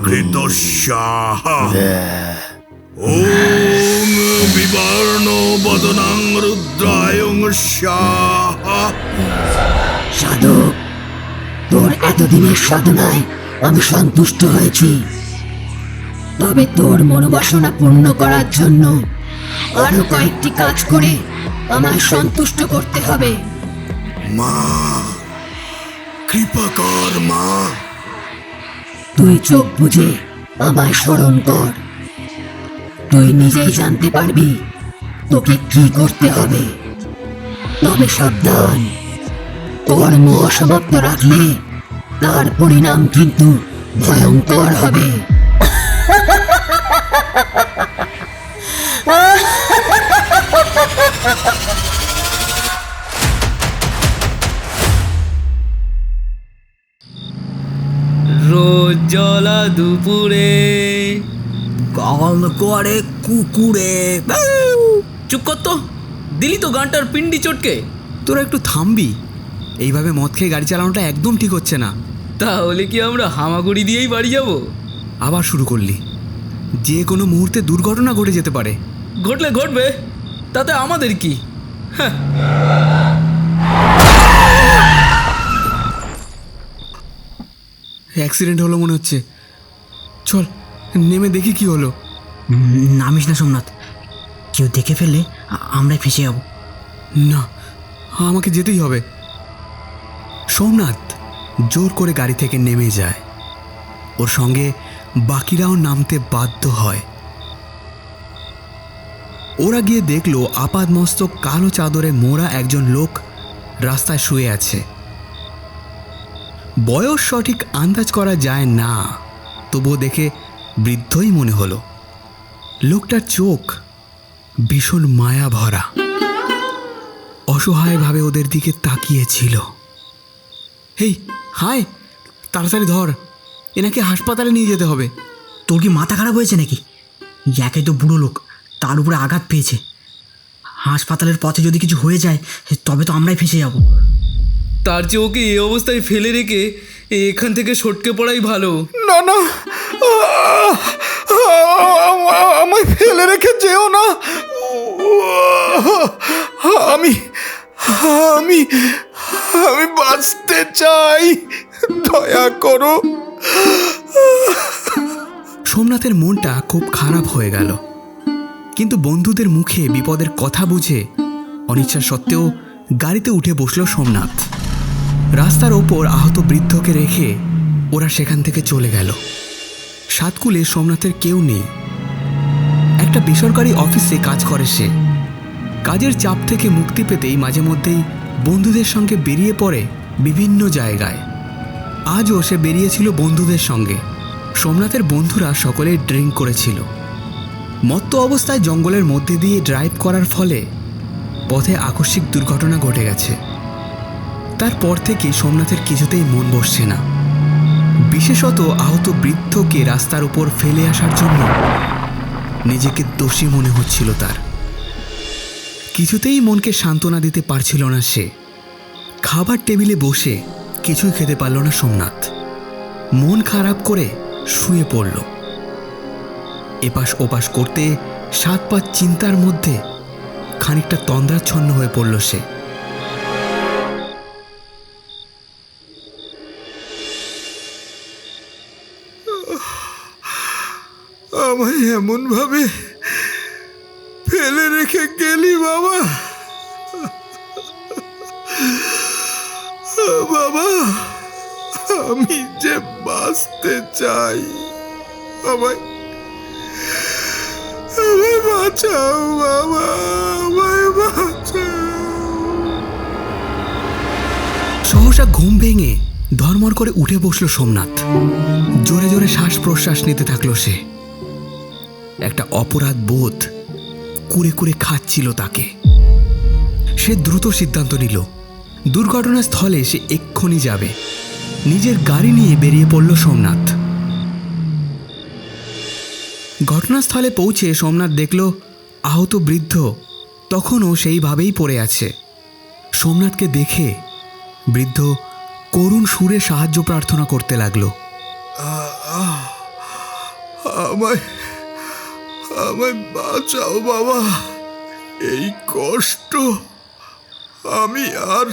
কৃত স্বাহা। ওং বিবর্ণ বদনাং রুদ্রায়ং স্বাহা। সাধক, তোর এতদিনের সাধনায় আমি সন্তুষ্ট হয়েছি, তবে তোর মনোবাসনা পূর্ণ করার জন্য আরো কয়েকটি কাজ করে আমায় সন্তুষ্ট করতে হবে। মা, কৃপা কর মা। তুই চোখ বুঝে আমায় স্মরণ কর, তুই নিজেই জানতে পারবি তোকে কি করতে হবে। তবে সাবধান, কর্ম অসমাপ্ত রাখলে তার পরিণাম কিন্তু ভয়ঙ্কর হবে। রোজ জলা দুপুরে গাল করে কুকুরে। চুপ কর তো, দিলি তো গানটার পিন্ডি চটকে। তোরা একটু থামবি? এইভাবে মদ খেয়ে গাড়ি চালানোটা একদম ঠিক হচ্ছে না। তাহলে কি আমরা হামাগুড়ি দিয়েই বাড়ি যাব? আবার শুরু করলি। যে কোনো মুহূর্তে দুর্ঘটনা ঘটে যেতে পারে। ঘটলে ঘটবে, তাতে আমাদের কি? হ্যাঁ, অ্যাক্সিডেন্ট হলো মনে হচ্ছে। চল নেমে দেখি কি হলো। নামিস না সোমনাথ, কেউ দেখে ফেললে আমরাই ফেঁসে যাব। না, আমাকে যেতেই হবে। সোমনাথ জোর করে গাড়ি থেকে নেমে যায়। ওর সঙ্গে বাকিরাও নামতে বাধ্য হয়। ওরা গিয়ে দেখলো আপাদমস্তক কালো চাদরে মোড়া একজন লোক রাস্তায় শুয়ে আছে। বয়স সঠিক আন্দাজ করা যায় না, তবুও দেখে বৃদ্ধই মনে হলো। লোকটার চোখ ভীষণ মায়া ভরা, অসহায়ভাবে ওদের দিকে তাকিয়েছিল। হেই হায়, তাড়াতাড়ি ধর, এনাকে হাসপাতালে নিয়ে যেতে হবে। তোর কি মাথা খারাপ হয়েছে নাকি? একে তো বুড়ো লোক, তার উপরে আঘাত পেয়েছে। হাসপাতালের পথে যদি কিছু হয়ে যায় তবে তো আমরাই ফেঁসে যাব। তার চেয়ে ওকে এই অবস্থায় ফেলে রেখে এখান থেকে সটকে পড়াই ভালো। না না, আমায় ফেলে রেখে যেও না। আমি আমি আমি বাঁচতে চাই, দয়া করো। সোমনাথের মনটা খুব খারাপ হয়ে গেল, কিন্তু বন্ধুদের মুখে বিপদের কথা বুঝে অনিচ্ছা সত্ত্বেও গাড়িতে উঠে বসল সোমনাথ। রাস্তার ওপর আহত বৃদ্ধকে রেখে ওরা সেখান থেকে চলে গেল। সাতকুলে সোমনাথের কেউ নেই। একটা বেসরকারি অফিসে কাজ করে সে। কাজের চাপ থেকে মুক্তি পেতেই মাঝে মধ্যেই বন্ধুদের সঙ্গে বেরিয়ে পড়ে বিভিন্ন জায়গায়। আজও সে বেরিয়েছিল বন্ধুদের সঙ্গে। সোমনাথের বন্ধুরা সকলেই ড্রিঙ্ক করেছিল। মত্ত অবস্থায় জঙ্গলের মধ্যে দিয়ে ড্রাইভ করার ফলে পথে আকস্মিক দুর্ঘটনা ঘটে গেছে। তারপর থেকে সোমনাথের কিছুতেই মন বসছে না। বিশেষত আহত বৃদ্ধকে রাস্তার উপর ফেলে আসার জন্য নিজেকে দোষী মনে হচ্ছিল তার। কিছুতেই মনকে সান্ত্বনা দিতে পারছিল না সে। খাবার টেবিলে বসে কিছুই খেতে পারল না সোমনাথ। মন খারাপ করে শুয়ে পড়ল। এপাশ ওপাশ করতে সাত পাঁচ চিন্তার মধ্যে খানিকটা তন্দ্রাচ্ছন্ন হয়ে পড়ল সে। আমায় এমন ভাবে ফেলে রেখে গেলি বাবা। বাবা, আমি যে বাঁচতে চাই, আমায় বাঁচাও বাবা, আমায় বাঁচাও। সহসা ঘুম ভেঙে ধর্মর করে উঠে বসল সোমনাথ। জোরে জোরে শ্বাস প্রশ্বাস নিতে থাকলো সে। একটা অপরাধ বোধ কুরে কুরে খাচ্ছিল তাকে। সে দ্রুত সিদ্ধান্ত নিল দুর্ঘটনাস্থলে সে এক্ষুনি যাবে। নিজের গাড়ি নিয়ে বেরিয়ে পড়ল সোমনাথ। ঘটনাস্থলে পৌঁছে সোমনাথ দেখল আহত বৃদ্ধ তখনও সেইভাবেই পড়ে আছে। সোমনাথকে দেখে বৃদ্ধ করুণ সুরে সাহায্য প্রার্থনা করতে লাগলো। আমায় আমায় বাঁচাও বাবা। এই কষ্ট আমি আর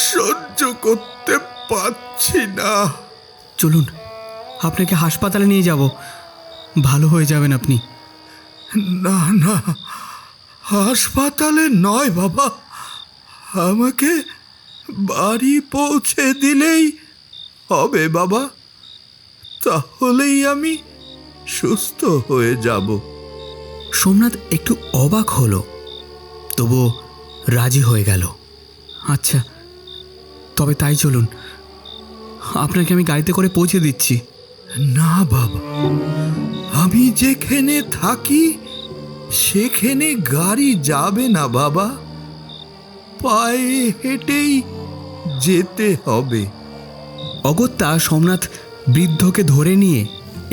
সহ্য করতে পারছি না। চলুন, আপনাকে হাসপাতালে নিয়ে যাব, ভালো হয়ে যাবেন আপনি। না না, হাসপাতালে নয় বাবা, আমাকে বাড়ি পৌঁছে দিলেই হবে বাবা, তাহলেই আমি সুস্থ হয়ে যাব। সোমনাথ একটু অবাক হলো, তবুও রাজি হয়ে গেল। আচ্ছা, তবে তাই চলুন, আপনাকে আমি গাড়িতে করে পৌঁছে দিচ্ছি। না বাবা, আমি যেখানে থাকি সেখানে গাড়ি যাবে না বাবা, পায়ে হেঁটেই যেতে হবে। অগত্যা সোমনাথ বৃদ্ধকে ধরে নিয়ে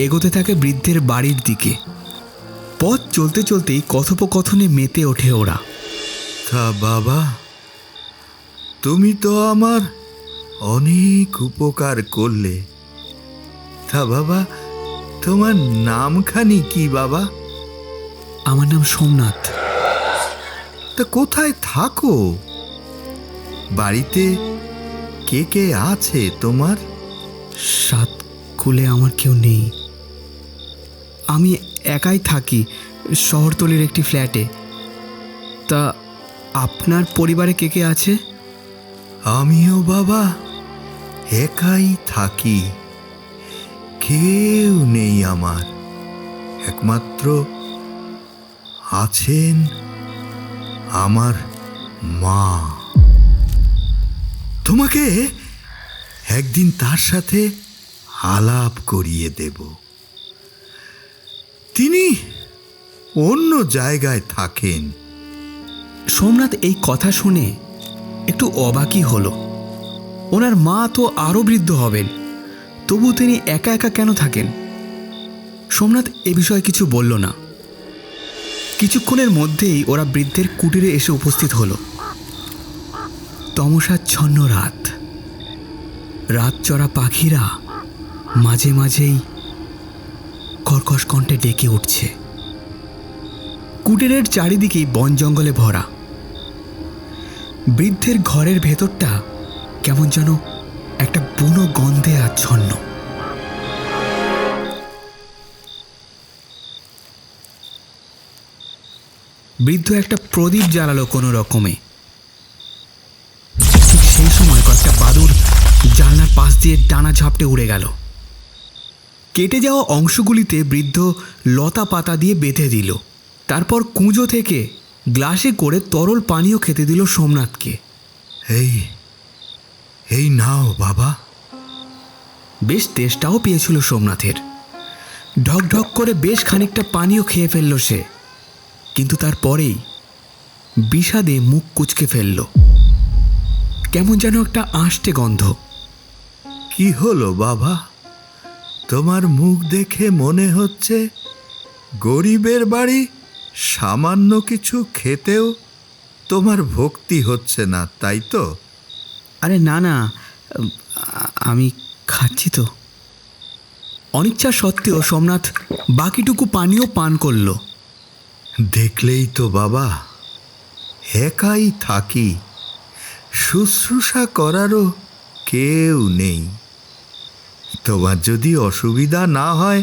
এগোতে থাকে বৃদ্ধের বাড়ির দিকে। পথ চলতে চলতেই কথোপকথনে মেতে ওঠে ওরা। তা বাবা, তুমি তো আমার অনেক উপকার করলে। তা বাবা, তোমার নামখানি কি বাবা? আমার নাম সোমনাথ। তা কোথায় থাকো? বাড়িতে কে কে আছে তোমার? সাত কুলে আমার কেউ নেই, আমি একাই থাকি শহরতলির একটি ফ্ল্যাটে। তা আপনার পরিবারে কে কে আছে? আমিও বাবা একাই থাকি, কেউ নেই আমার, একমাত্র আছেন আমার মা। তোমাকে একদিন তার সাথে আলাপ করিয়ে দেব। তিনি অন্য জায়গায় থাকেন। সোমনাথ এই কথা শুনে একটু অবাকই হলো। ওনার মা তো আরও বৃদ্ধ হবেন, তবু তিনি একা একা কেন থাকেন? সোমনাথ এ বিষয়ে কিছু বলল না। কিছুক্ষণের মধ্যেই ওরা বৃদ্ধের কুটিরে এসে উপস্থিত হলো। তমসাচ্ছন্ন রাত, রাত চড়া পাখিরা মাঝে মাঝেই কর্কশ কণ্ঠে ডেকে উঠছে। কুটিরের চারিদিকেই বন জঙ্গলে ভরা। বৃদ্ধের ঘরের ভেতরটা কেমন যেন একটা বুনো গন্ধে আচ্ছন্ন। বৃদ্ধ একটা প্রদীপ জ্বালালো কোনো রকমে। ঠিক সেই সময় কয়েকটা বাদুড় জানলার পাশ দিয়ে ডানা ঝাপটে উড়ে গেল। কেটে যাওয়া অংশগুলিতে বৃদ্ধ লতা পাতা দিয়ে বেঁধে দিল। তারপর কুঁজো থেকে গ্লাসে করে তরল পানীয় খেতে দিল সোমনাথকে। এই এই নাও বাবা। বেশ তেষ্টাও পেয়েছিল সোমনাথের। ঢক ঢক করে বেশ খানিকটা পানীয় খেয়ে ফেলল সে, কিন্তু তারপরেই বিষাদে মুখ কুঁচকে ফেলল। কেমন যেন একটা আঁশটে গন্ধ। কি হলো বাবা, তোমার মুখ দেখে মনে হচ্ছে গরিবের বাড়ি সামান্য কিছু খেতেও তোমার ভক্তি হচ্ছে না, তাই তো? আরে না না, আমি খাচ্ছি তো। অনিচ্ছা সত্ত্বেও সোমনাথ বাকিটুকু পানীয় পান করল। দেখলেই তো বাবা, একাই থাকি, শুশ্রূষা করারও কেউ নেই। তোমার যদি অসুবিধা না হয়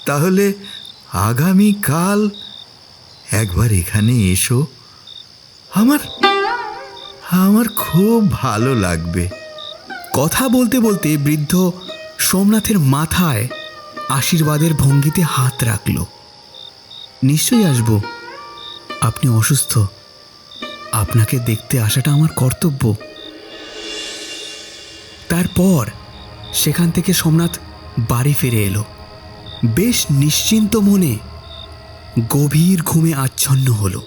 তাহলে আগামীকাল একবার এখানে এসো, আমার আমার খুব ভালো লাগবে। কথা বলতে বলতে বৃদ্ধ সোমনাথের মাথায় আশীর্বাদের ভঙ্গিতে হাত রাখল। নিশ্চয়ই আসব, আপনি অসুস্থ, আপনাকে দেখতে আসাটা আমার কর্তব্য। তারপর সেখান থেকে সোমনাথ বাড়ি ফিরে এলো। বেশ নিশ্চিন্ত মনে গভীর ঘুমে আচ্ছন্ন হলো।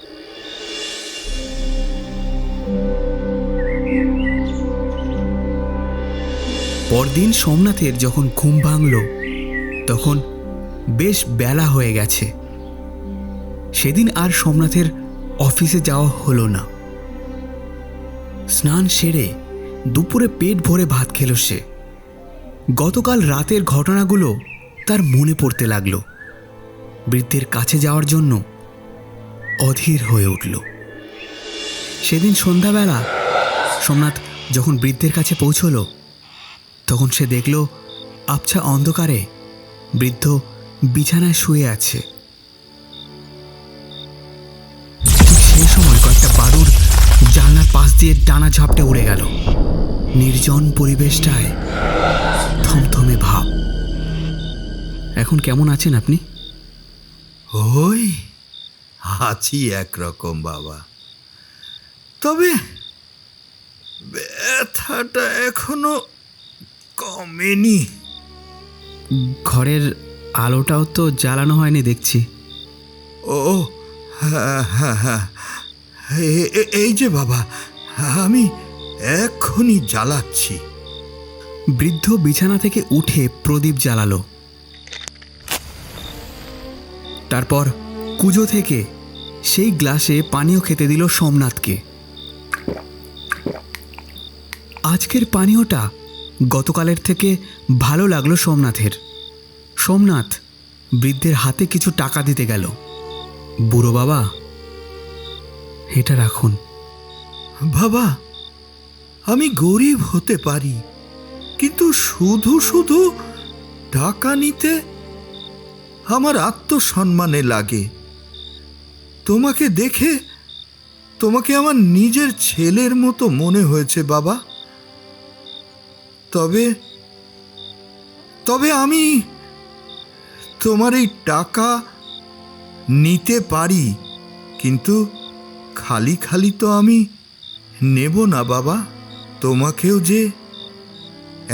পরদিন সোমনাথের যখন ঘুম ভাঙল তখন বেশ বেলা হয়ে গেছে। সেদিন আর সোমনাথের অফিসে যাওয়া হলো না। স্নান সেরে দুপুরে পেট ভরে ভাত খেল সে। গতকাল রাতের ঘটনাগুলো তার মনে পড়তে লাগলো। বৃদ্ধের কাছে যাওয়ার জন্য অধীর হয়ে উঠল। সেদিন সন্ধ্যাবেলা সোমনাথ যখন বৃদ্ধের কাছে পৌঁছল, তখন সে দেখল আবছা অন্ধকারে বৃদ্ধ বিছানায় শুয়ে আছে। ঠিক সেই সময় কয়েকটা বারুদ জানলার পাশ দিয়ে ডানা ঝাপটে উড়ে গেল। নির্জন পরিবেশটায় থমথমে ভাব। এখন কেমন আছেন আপনি? ওই আছি একরকম বাবা, তবে ব্যথাটা এখনো কমেনি। ঘরের আলোটাও তো জ্বালানো হয়নি দেখছি। ও হ্যাঁ হ্যাঁ হ্যাঁ, এই যে বাবা, আমি এক্ষুনি জ্বালাচ্ছি। বৃদ্ধ বিছানা থেকে উঠে প্রদীপ জ্বালালো। তারপর কুজো থেকে সেই গ্লাসে পানীয় খেতে দিল সোমনাথকে। আজকের পানীয়টা গতকালের থেকে ভালো লাগলো সোমনাথের। সোমনাথ বৃদ্ধের হাতে কিছু টাকা দিতে গেল। বুড়ো বাবা, এটা রাখুন। বাবা, আমি গরিব হতে পারি, কিন্তু শুধু শুধু টাকা নিতে আমার আত্মসম্মানে লাগে। তোমাকে দেখে তোমাকে আমার নিজের ছেলের মতো মনে হয়েছে বাবা। তবে তবে আমি তোমার এই টাকা নিতে পারি, কিন্তু খালি খালি তো আমি নেব না বাবা। তোমাকেও যে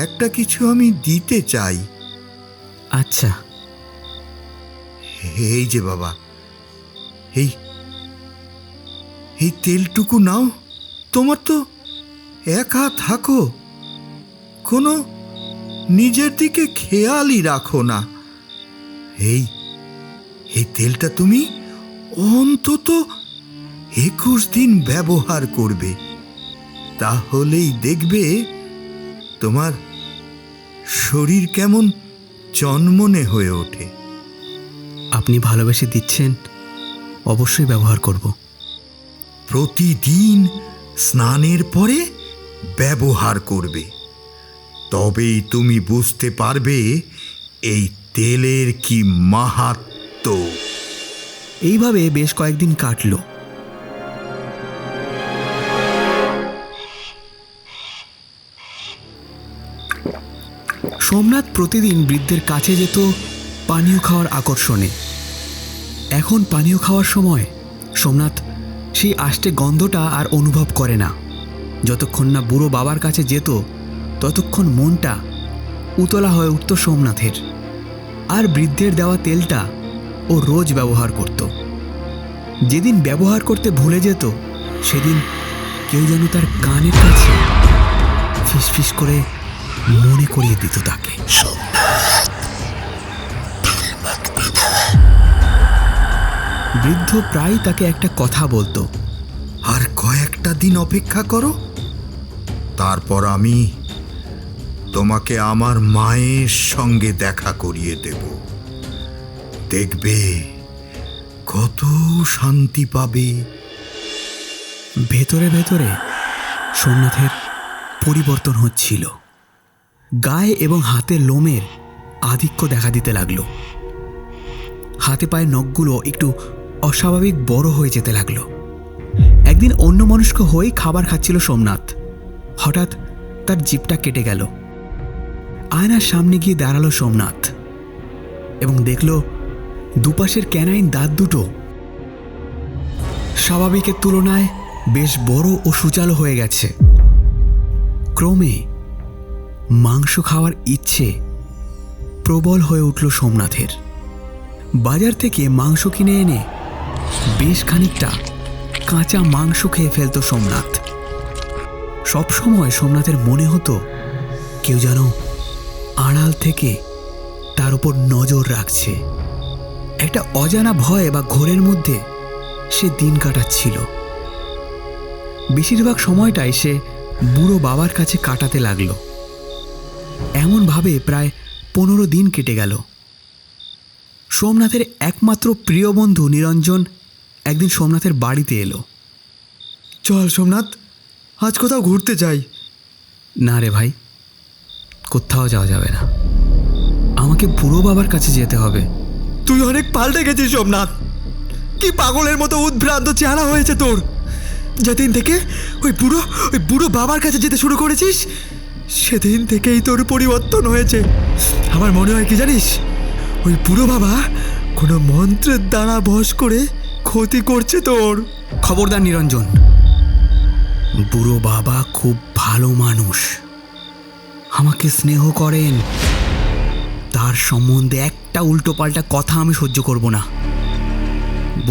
একটা কিছু আমি দিতে চাই। আচ্ছা, এই যে বাবা, এই এই তেলটুকু নাও। তোমার তো একা থাকো, কোনো নিজের দিকে খেয়ালই রাখো না। এই এই তেলটা তুমি অন্তত 21 দিন ব্যবহার করবে, তাহলেই দেখবে তোমার শরীর কেমন চনমনে হয়ে ওঠে। আপনি ভালোবেসে দিচ্ছেন, অবশ্যই ব্যবহার করব। প্রতিদিন স্নানের পরে ব্যবহার করবে, তবেই তুমি বুঝতে পারবে এই তেলের কি মাহাত্ম্য। এইভাবে বেশ কয়েকদিন কাটল। সোমনাথ প্রতিদিন বৃদ্ধের কাছে যেত পানীয় খাওয়ার আকর্ষণে। এখন পানীয় খাওয়ার সময় সোমনাথ সেই আষ্টে গন্ধটা আর অনুভব করে না। যতক্ষণ না বুড়ো বাবার কাছে যেত, ততক্ষণ মনটা উতলা হয়ে উঠত সোমনাথের। আর বৃদ্ধের দেওয়া তেলটা ও রোজ ব্যবহার করত। যেদিন ব্যবহার করতে ভুলে যেত, সেদিন কেউ যেন তার কানের কাছে ফিসফিস করে মনে করিয়ে দিত তাকে। বৃদ্ধ প্রায় তাকে একটা কথা বলতো, আর কয়েকটা দিন অপেক্ষা করো, তারপর আমি তোমাকে আমার মায়ের সঙ্গে দেখা করিয়ে দেব। দেখবে কত শান্তি পাবে। ভেতরে ভেতরে সোমনাথের পরিবর্তন হচ্ছিল। গায়ে এবং হাতের লোমের আধিক্য দেখা দিতে লাগলো। হাতে পায়ের নখগুলো একটু অস্বাভাবিক বড় হয়ে যেতে লাগলো। একদিন অন্যমনস্ক হয়ে খাবার খাচ্ছিল সোমনাথ। হঠাৎ তার জিভটা কেটে গেল। আয়নার সামনে গিয়ে দাঁড়ালো সোমনাথ এবং দেখল দুপাশের ক্যানাইন দাঁত দুটো স্বাভাবিকের তুলনায় বেশ বড় ও সুচালো হয়ে গেছে। ক্রমে মাংস খাওয়ার ইচ্ছে প্রবল হয়ে উঠল সোমনাথের। বাজার থেকে মাংস কিনে এনে বেশ খানিকটা কাঁচা মাংস খেয়ে ফেলত সোমনাথ। সবসময় সোমনাথের মনে হতো কেউ যেন আড়াল থেকে তার উপর নজর রাখছে। একটা অজানা ভয় বা ঘোরের মধ্যে সে দিন কাটাচ্ছিল। বেশিরভাগ সময়টাই সে বুড়ো বাবার কাছে কাটাতে লাগলো। এমনভাবে প্রায় 15 দিন কেটে গেল। সোমনাথের একমাত্র প্রিয় বন্ধু নিরঞ্জন একদিন সোমনাথের বাড়িতে এলো। চল সোমনাথ, আজ কোথাও ঘুরতে যাই। না রে ভাই, কোথাও যাওয়া যাবে না, আমাকে বুড়ো বাবার কাছে যেতে হবে। তুই অনেক পাল্টে গেছিস সোমনাথ, কি পাগলের মতো উদ্ভ্রান্ত চেহারা হয়েছে তোর। যেদিন থেকে ওই বুড়ো বাবার কাছে যেতে শুরু করেছিস, সেদিন থেকেই তোর পরিবর্তন হয়েছে। আমার মনে হয় কি জানিস, ওই বুড়ো বাবা কোনো মন্ত্রের দ্বারা বশ করে ক্ষতি করছে তোর। খবরদার নিরঞ্জন, বুড়ো বাবা খুব ভালো মানুষ, আমাকে স্নেহ করেন। তার সম্বন্ধে একটা উল্টোপাল্টা কথা আমি সহ্য করব না।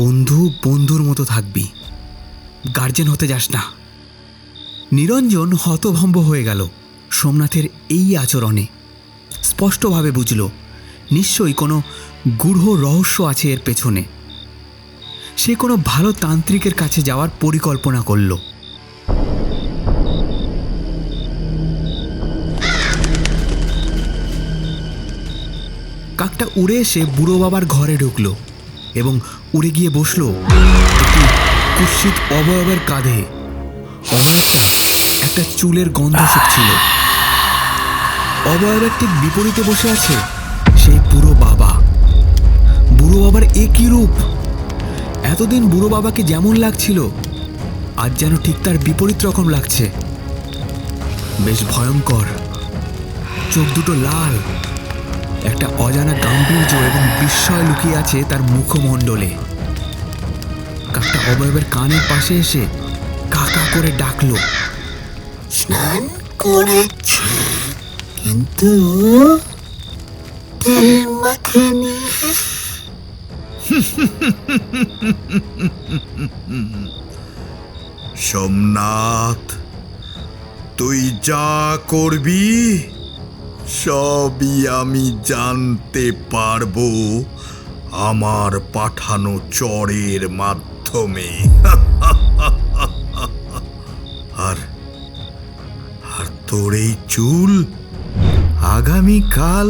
বন্ধু বন্ধুর মতো থাকবি, গার্জেন হতে যাস না। নিরঞ্জন হতভম্ব হয়ে গেল সোমনাথের এই আচরণে। স্পষ্টভাবে বুঝল নিশ্চয়ই কোনো গূঢ় রহস্য আছে এর পেছনে। সে কোনো ভালো তান্ত্রিকের কাছে যাওয়ার পরিকল্পনা করল। কাকটা উড়ে এসে বুড়ো বাবার ঘরে ঢুকলো এবং উড়ে গিয়ে বসলো একটি কুৎসিত অবয়বের কাঁধে। অবয়বটা একটা চুলের গন্ধ শুকছিল। অবয়বের ঠিক বিপরীতে বসে আছে সেই বুড়ো বাবা। বুড়ো বাবার একই রূপ। এতদিন বুড়ো বাবাকে যেমন লাগছিল, আজ যেন ঠিক তার বিপরীত রকম লাগছে। বেশ ভয়ঙ্কর, চোখ দুটো লাল, একটা অজানা গাম্ভীর্য এবং বিস্ময় লুকিয়ে আছে তার মুখমণ্ডলে। কাকটা অবয়বের কানের পাশে এসে কাকা করে ডাকলো। স্নান করেছে, কিন্তু তেল মাখেনি। সোমনাথ, তুই যা করবি সবই আমি জানতে পারবো আমার পাঠানো চরের মাধ্যমে। আর তোর এই চুল, আগামীকাল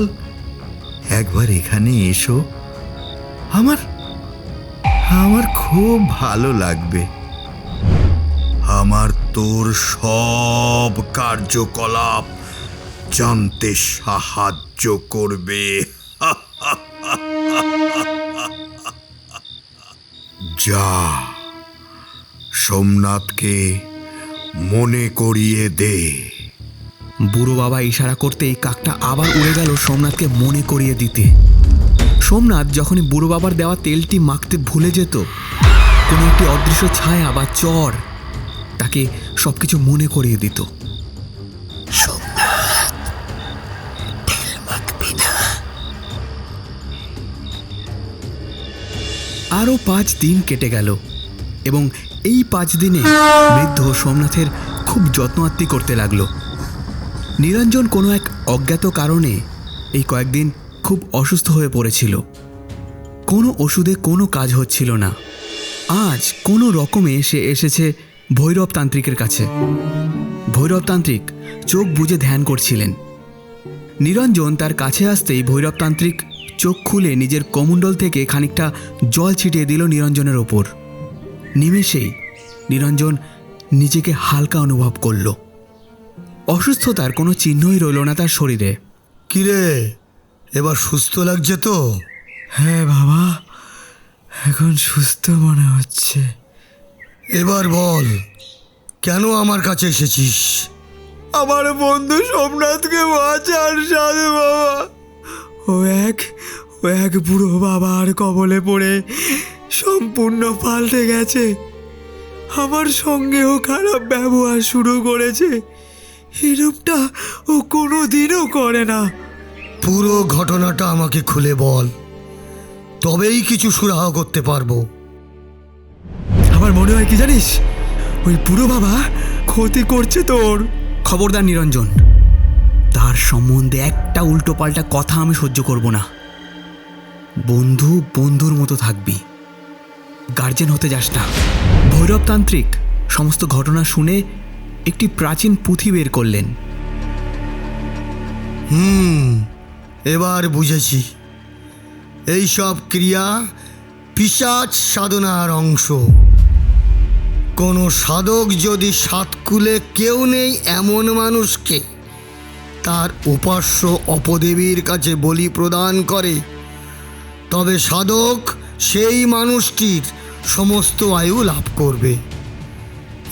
একবার এখানে এসো, আমার খুব ভালো লাগবে। আমার তোর সব কার্যকলাপ জানতে সাহায্য করবে। যা, সোমনাথকে মনে করিয়ে দে। বুড়ো বাবা ইশারা করতেই কাকটা আবার উড়ে গেল সোমনাথকে মনে করিয়ে দিতে। সোমনাথ যখনই বুড়ো বাবার দেওয়া তেলটি মাখতে ভুলে যেত, কোনো একটি অদৃশ্য ছায়া বা চর তাকে সবকিছু মনে করিয়ে দিত। সোমনাথ, তেল মাখবি না। আরও 5 দিন কেটে গেল এবং এই 5 দিনে বৃদ্ধ সোমনাথের খুব যত্ন আত্তি করতে লাগলো। নিরঞ্জন কোনো এক অজ্ঞাত কারণে এই কয়েকদিন খুব অসুস্থ হয়ে পড়েছিল। কোনো ওষুধে কোনো কাজ হচ্ছিল না। আজ কোনো রকমে সে এসেছে ভৈরব তান্ত্রিকের কাছে। ভৈরব তান্ত্রিক চোখ বুজে ধ্যান করছিলেন। নিরঞ্জন তার কাছে আসতেই ভৈরব তান্ত্রিক চোখ খুলে নিজের কমণ্ডল থেকে খানিকটা জল ছিটিয়ে দিল নিরঞ্জনের ওপর। নিমেষেই নিরঞ্জন নিজেকে হালকা অনুভব করল। অসুস্থতার কোনো চিহ্নই রইল না তার শরীরে। কিরে, এবার সুস্থ লাগছে তো? হ্যাঁ বাবা, এখন সুস্থ মনে হচ্ছে। এবার বল, কেন আমার কাছে এসেছিস? আমার বন্ধু সোমনাথকে বাঁচার সাথে বাবা। ও এক বুড়ো বাবার কবলে পড়ে সম্পূর্ণ পাল্টে গেছে। আমার সঙ্গেও খারাপ ব্যবহার শুরু করেছে। এরূপটা ও কোনোদিনও করে না। পুরো ঘটনাটা আমাকে খুলে বল, তবেই কিছু সুরাহা করতে পারবো। আমার মনে হয় কি জানিস, ওই বুড়ো বাবা ক্ষতি করছে তোর। খবরদার নিরঞ্জন, তার সম্বন্ধে একটা উল্টোপাল্টা কথা আমি সহ্য করব না। বন্ধু বন্ধুর মতো থাকবি, গার্জেন হতে যাস না। ভৈরবতান্ত্রিক সমস্ত ঘটনা শুনে একটি প্রাচীন পুঁথি বের করলেন। এবার বুঝেছি। এইসব ক্রিয়া পিশাচ সাধনার অংশ। কোনো সাধক যদি সাতকুলে কেউ নেই এমন মানুষকে তার উপাস্য অপদেবীর কাছে বলি প্রদান করে, তবে সাধক সেই মানুষটির সমস্ত আয়ু লাভ করবে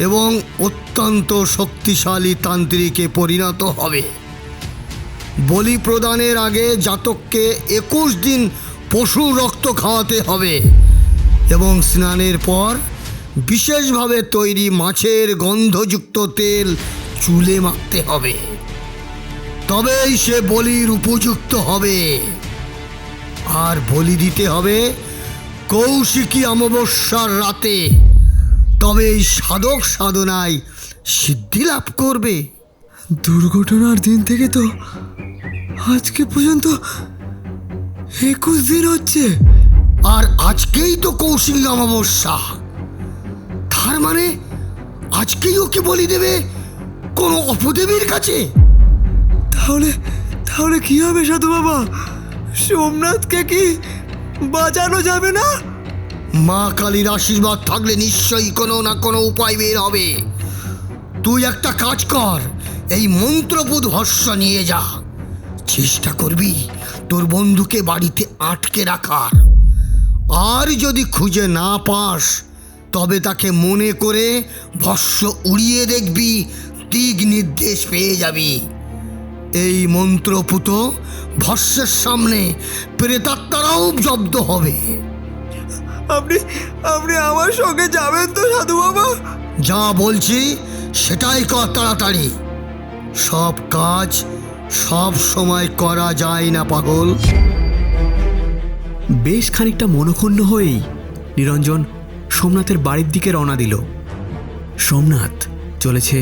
এবং অত্যন্ত শক্তিশালী তান্ত্রিকে পরিণত হবে। বলি প্রদানের আগে জাতককে 21 দিন পশুর রক্ত খাওয়াতে হবে এবং স্নানের পর বিশেষভাবে তৈরি মাছের গন্ধযুক্ত তেল চুলে মাখতে হবে, তবেই সে বলির উপযুক্ত হবে। আর বলি দিতে হবে কৌশিকী অমাবস্যার রাতে, তবে এই সাধক সাধনায় সিদ্ধি লাভ করবে। দুর্ঘটনার দিন থেকে তো আজকে পর্যন্ত 21 দিন হচ্ছে। আর আজকেই তো কৌশিকী অমাবস্যা, তার মানে আজকেই ওকে বলি দেবে কোনো অপদেবীর কাছে। তাহলে তাহলে কি হবে সাধু বাবা? সোমনাথকে কি বাঁচানো যাবে না? মা কালীর আশীর্বাদ থাকলে নিশ্চয়ই কোনো না কোনো উপায় বের হবে। তুই একটা কাজ কর, এই মন্ত্রপুত হর্ষ নিয়ে যা, চেষ্টা করবি তোর বন্ধুকে বাড়িতে আটকে রাখার। আর যদি খুঁজে না পাস তবে তাকে মনে করে ভস্য উড়িয়ে দেখবি, দিক নির্দেশ পেয়ে যাবি। এই মন্ত্রপুত ভস্যের সামনে প্রেতাত্মারাও জব্দ হবে। আপনি আপনি আমার সঙ্গে যাবেন তো সাধু বাবা? যা বলছি সেটাই কর তাড়াতাড়ি। সব কাজ সব সময় করা যায় না পাগল। বেশ খানিকটা মনক্ষুণ্ণ হয়েই নিরঞ্জন সোমনাথের বাড়ির দিকে রওনা দিল। সোমনাথ চলেছে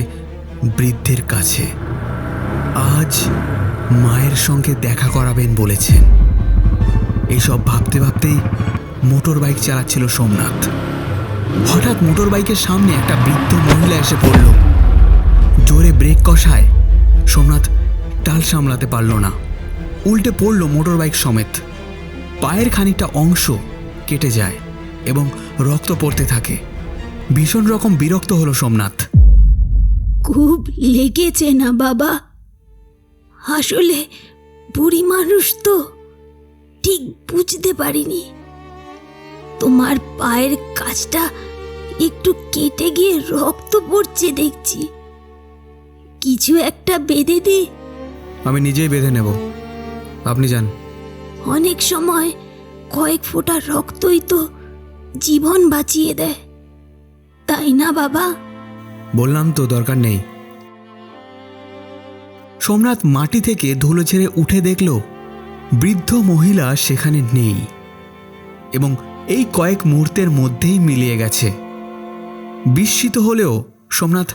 বৃদ্ধের কাছে। আজ মায়ের সঙ্গে দেখা করাবেন বলেছেন। এইসব ভাবতে ভাবতেই মোটর বাইক চালাচ্ছিল সোমনাথ। হঠাৎ মোটর বাইকের সামনে একটা বৃদ্ধ মহিলা এসে পড়ল। জোরে ব্রেক কষায় সোমনাথ টাল সামলাতে পারল না, উল্টে পড়ল মোটর বাইক সমেত। পায়ের খানিকটা অংশ কেটে যায় এবং রক্ত পড়তে থাকে। ভীষণ রকম বিরক্ত হলো সোমনাথ। খুব লেগেছে না বাবা? আসলে বুড়ি মানুষ তো, ঠিক বুঝতে পারিনি। তোমার পায়ের কাছটা একটু কেটে গিয়ে রক্ত পড়ছে দেখছি। কিছু একটা বেঁধে দি? আমি নিজেই বেঁধে নেব, আপনি যান। অনেক সময় কয়েক ফোঁটা রক্তই তো জীবন বাঁচিয়ে দেয়, তাই না বাবা? বললাম তো দরকার নেই। সোমনাথ মাটি থেকে ধুলো ছেড়ে উঠে দেখল বৃদ্ধ মহিলা সেখানে নেই এবং এই কয়েক মুহূর্তের মধ্যেই মিলিয়ে গেছে। বিস্মিত হলেও সোমনাথ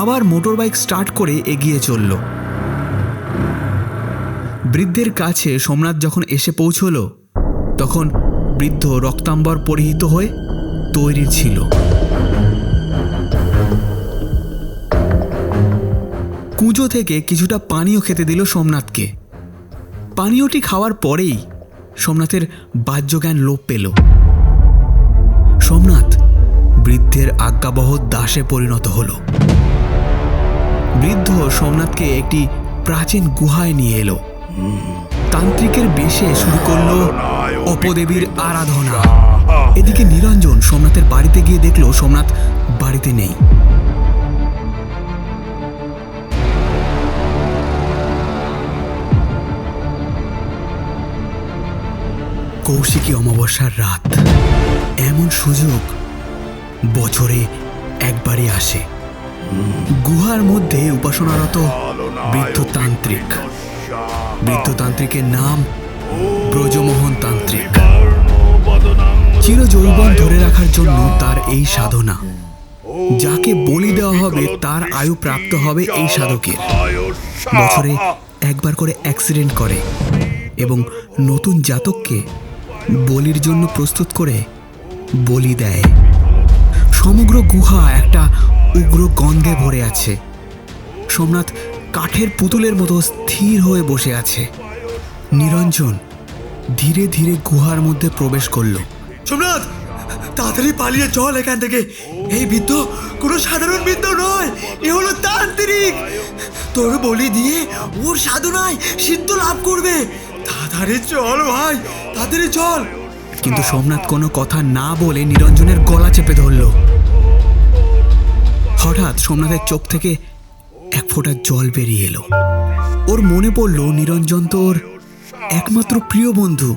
আবার মোটর বাইক স্টার্ট করে এগিয়ে চলল। বৃদ্ধের কাছে সোমনাথ যখন এসে পৌঁছল তখন বৃদ্ধ রক্তাম্বর পরিহিত হয়ে তৈরি ছিল। কুঁজো থেকে কিছুটা পানীয় খেতে দিল সোমনাথকে। পানীয়টি খাওয়ার পরেই সোমনাথের বাহ্যজ্ঞান লোপ পেল। সোমনাথ বৃদ্ধের আজ্ঞাবহ দাসে পরিণত হল। বৃদ্ধ সোমনাথকে একটি প্রাচীন গুহায় নিয়ে এলো। তান্ত্রিকের বেশে শুরু করলো অপদেবীর আরাধনা। এদিকে নিরঞ্জন সোমনাথের বাড়িতে গিয়ে দেখলো সোমনাথ বাড়িতে নেই। কৌশিকী অমাবস্যার রাত, এমন সুযোগ বছরে একবারই আসে। গুহার মধ্যে উপাসনারত বৃদ্ধতান্ত্রিকের নাম ব্রজমোহন তান্ত্রিক। চিরযৌবন ধরে রাখার জন্য তার এই সাধনা। যাকে বলি দেওয়া হবে তার আয়ু প্রাপ্ত হবে এই সাধকের। বছরে একবার করে অ্যাক্সিডেন্ট করে এবং নতুন জাতককে বলির জন্য প্রস্তুত করে বলি দেয়। সমগ্র গুহা একটা উগ্র গন্ধে ভরে আছে। সোমনাথ কাঠের পুতুলের মতো স্থির হয়ে বসে আছে। নিরঞ্জন ধীরে ধীরে গুহার মধ্যে প্রবেশ করল। সোমনাথ, তাড়াতাড়ি পালিয়ে চল এখান থেকে। এই বৃদ্ধ কোনো সাধারণ বৃদ্ধ নয়, এ হলো তান্ত্রিক। তোর বলি দিয়ে ওর সাধনায় সিদ্ধ লাভ করবে। তাড়াতাড়ি চল ভাই, তাড়াতাড়ি চল। কিন্তু সোমনাথ কোনো কথা না বলে নিরঞ্জনের গলা চেপে ধরল। হঠাৎ সোমনাথের চোখ থেকে এক ফোঁটা জল বেরিয়ে এলো। ওর মনে পড়ল নিরঞ্জন তো ওর একমাত্র প্রিয় বন্ধু।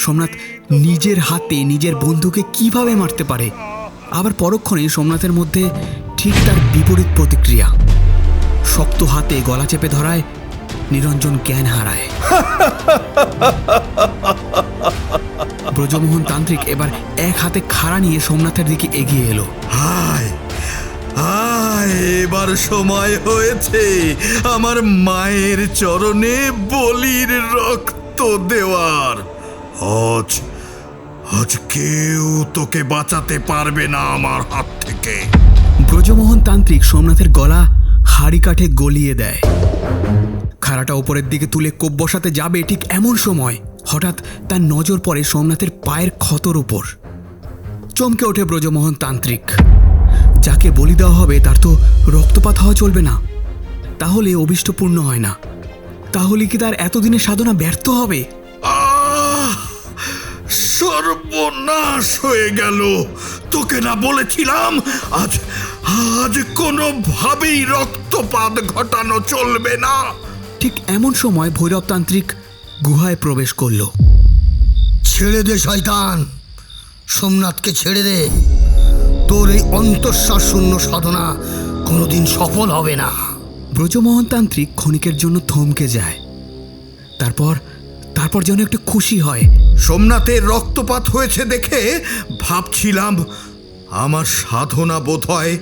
সোমনাথ নিজের হাতে নিজের বন্ধুকে কিভাবে মারতে পারে? আবার পরক্ষণে সোমনাথের মধ্যে ঠিক তার বিপরীত প্রতিক্রিয়া। শক্ত হাতে গলা চেপে ধরায় নিরঞ্জন জ্ঞান হারায়। ব্রজমোহন তান্ত্রিক এবার এক হাতে খাড়া নিয়ে সোমনাথের দিকে এগিয়ে এলো। হায় হায়, এবার সময় হয়েছে আমার মায়ের চরণে বলির রক্ত দেওয়ার। আজ আজ কেউ তোকে বাঁচাতে পারবে না আমার হাত থেকে। ব্রজমোহন তান্ত্রিক সোমনাথের গলা হাড়ি কাঠে গলিয়ে দেয়। খাড়াটা ওপরের দিকে তুলে কোপ বসাতে যাবে, ঠিক এমন সময় হঠাৎ তার নজর পড়ে সোমনাথের পায়ের ক্ষতর উপর। চমকে ওঠে ব্রজমোহন তান্ত্রিক। যাকে বলি দেওয়া হবে তার তো রক্তপাত হওয়া চলবে না, তাহলে অভীষ্ট পূর্ণ হয় না। তাহলে কি তার এতদিনের সাধনা ব্যর্থ হবে? সর্বনাশ হয়ে গেল। তোকে না বলেছিলাম আজ আজ কোনোভাবেই রক্তপাত ঘটানো চলবে না। ঠিক এমন সময় ভৈরবতান্ত্রিক গুহায় প্রবেশ করল। ছেড়ে দে শয়তান, সোমনাথকে ছেড়ে দে। তোর এই অন্তঃশ্বাস শূন্য সাধনা কোনোদিন সফল হবে না। ব্রজমোহন তান্ত্রিক ক্ষণিকের জন্য থমকে যায়। তারপর যেন একটু খুশি হয়। সোমনাথের রক্তপাত হয়েছে দেখে ভাবছিলাম আমার সাধনা বোধহয়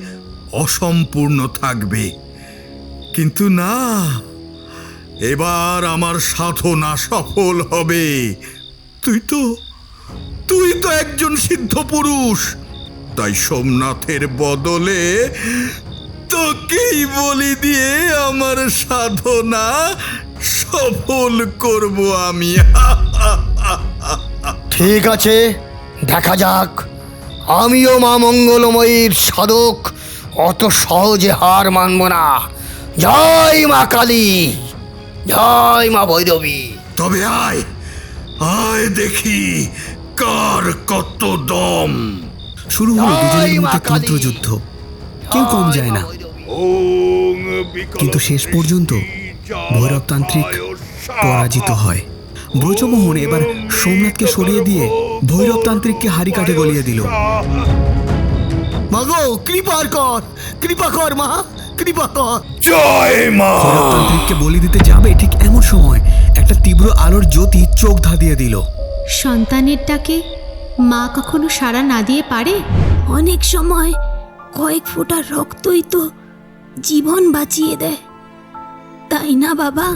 অসম্পূর্ণ থাকবে, কিন্তু না, এবার আমার সাধনা সফল হবে। তুই তো একজন সিদ্ধ পুরুষ, তাই সোমনাথের বদলে তোকেই বলি দিয়ে আমার সাধনা সফল করব আমি। ঠিক আছে, দেখা যাক। আমিও মা মঙ্গলময়ীর সাধক, অত সহজে হার মানব না। জয় মা কালী, জয় মা ভৈরবী। তবে আয় আয় দেখি কার কত দম। শুরু হলো দুজনের মধ্যে তন্ত্রযুদ্ধ। কেউ কম যায় না, কিন্তু শেষ পর্যন্ত ভৈরবতান্ত্রিক পরাজিত হয়। ব্রজমোহন এবার সোমনাথকে সরিয়ে দিয়ে ভৈরবতান্ত্রিককে হাড়ি কাঠে গলিয়ে দিল। মাগো, কৃপা কর মা, কৃপা কর। জয় মা। ভৈরবতান্ত্রিককে বলি দিতে যাবে, ঠিক এমন সময় একটা তীব্র আলোর জ্যোতি চোখ ধাঁধিয়ে দিল। সন্তানের ডাকে মা কখনো সাড়া না দিয়ে পারে? অনেক সময় কয়েক ফোঁটা রক্তই তো জীবন বাঁচিয়ে দেয়, তাই না বাবা?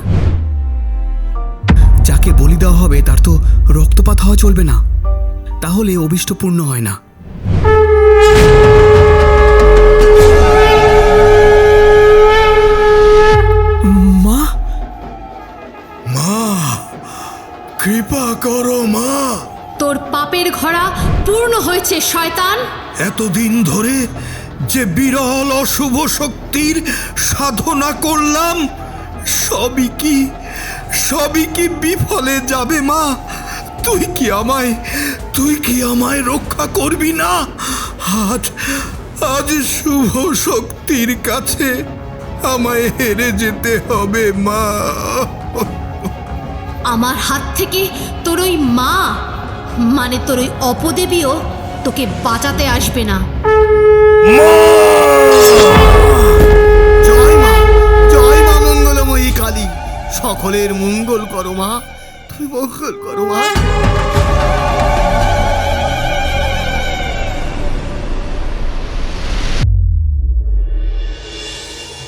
যাকে বলি দেওয়া হবে তার তো রক্তপাত হওয়া চলবে না, তাহলে অভীষ্ট পূর্ণ হয় না। মা, মা, কৃপা করো মা। তোর পাপের ঘোড়া পূর্ণ হয়েছে শয়তান। এতদিন ধরে যে বিরল অশুভ শক্তির সাধনা করলাম, সবই কি বিফলে যাবে মা? তুই কি আমায় রক্ষা করবি না? আজ শুভ শক্তির কাছে আমায় হেরে যেতে হবে মা। আমার হাত থেকে তোর ওই মা, মানে তোর ওই অপদেবীও তোকে বাঁচাতে আসবে না। জয় মা মঙ্গলময়ী কালী, সকলের মঙ্গল করো মা, তুমি মঙ্গল করো মা।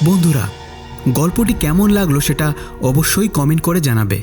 বন্ধুরা, গল্পটি কেমন লাগলো সেটা অবশ্যই কমেন্ট করে জানাবে।